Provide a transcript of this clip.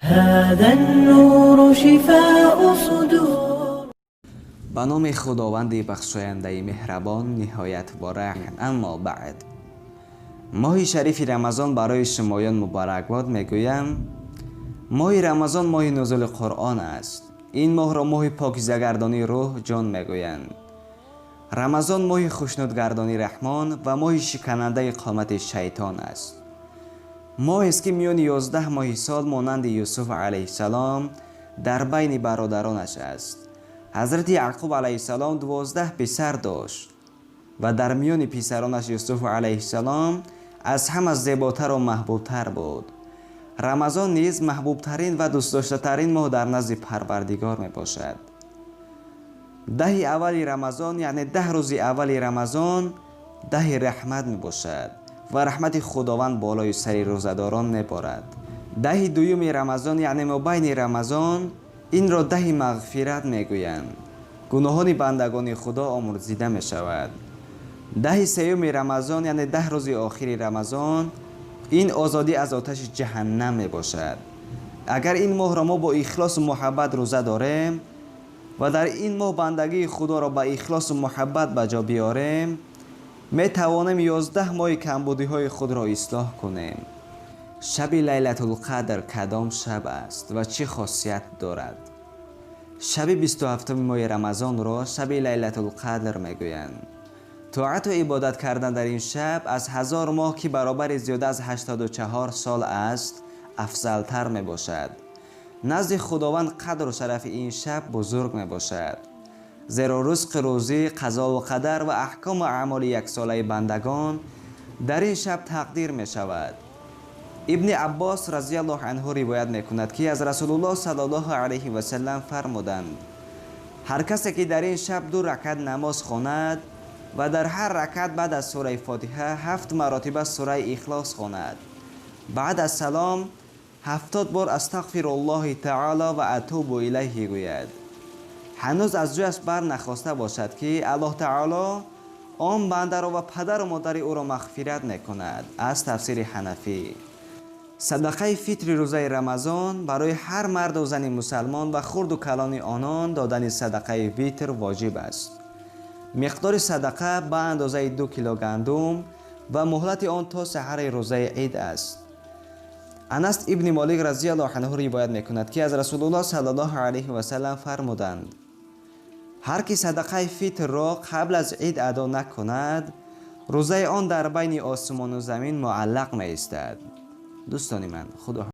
هذا النور شفاء صدور. به نام خداوند بخشاینده مهربان نهایت بارک. اما بعد، ماه شریف رمضان برای شمایان مبارک باد. میگویم ماه رمضان ماه نزول قرآن است. این ماه را ماه پاکیزه گردانی روح جان میگویند. رمضان ماه خشنودگردانی رحمان و ماه شکننده قامت شیطان است. ماه است که میان 11 ماه سال مانند یوسف علیه السلام در بین برادرانش است. حضرت یعقوب علیه السلام 12 پسر داشت و در میان پسرانش یوسف علیه السلام از همه زیباتر و محبوبتر بود. رمضان نیز محبوبترین و دوست داشته ترین ماه در نزد پروردگار می باشد. 10 اول رمضان یعنی 10 روز اول رمضان 10 رحمت می باشد و رحمت خداوند بالای سر روزداران می بارد. 10 دوم رمضان یعنی مابین رمضان این را 10 مغفرت می گویند. گناهان بندگان خدا آمرزیده می شود. 10 سوم رمضان یعنی 10 روز آخر رمضان این آزادی از آتش جهنم می باشد. اگر این ماه را ما با اخلاص و محبت روزه داریم و در این ماه بندگی خدا را با اخلاص و محبت به جا بیاریم، می توانیم 11 ماه کمبودی های خود را اصلاح کنیم. شب لیلة القدر کدام شب است و چه خاصیت دارد؟ شب 27 ماه رمضان را شب لیلة القدر می گویند. طاعت و عبادت کردن در این شب از 1000 ماه که برابر زیاده از 84 سال است افضل تر می باشد. نزد خداوند قدر و شرف این شب بزرگ می باشد، زیرا رزق روزی، قضا و قدر و احکام و اعمال یک ساله بندگان در این شب تقدیر می شود. ابن عباس رضی الله عنه روایت می کند که از رسول الله صلی الله علیه و سلم فرمودند هر کسی که در این شب 2 رکعت نماز خواند و در هر رکعت بعد از سوره فاتحه 7 مرتبه سوره اخلاص خواند، بعد از سلام 70 بار استغفر الله تعالی و اتوب الیه گوید، هنوز از جایش بر نخواسته باشد که الله تعالی آن بنده را و پدر و مادر او را مغفرت میکند. از تفسیر حنفی. صدقه فطر روزه رمضان برای هر مرد و زن مسلمان و خرد و کلان آنان دادن صدقه فطر واجب است. مقدار صدقه به اندازه 2 کیلو گندم و مهلت آن تا سحر روزه عید است. انس ابن مالک رضی الله عنه روایت میکند که از رسول الله صلی الله علیه و سلم فرمودند هر کی صدقه فطر را قبل از عید ادا نکند روزه آن در بین آسمان و زمین معلق می ایستد. دوستان من، خدا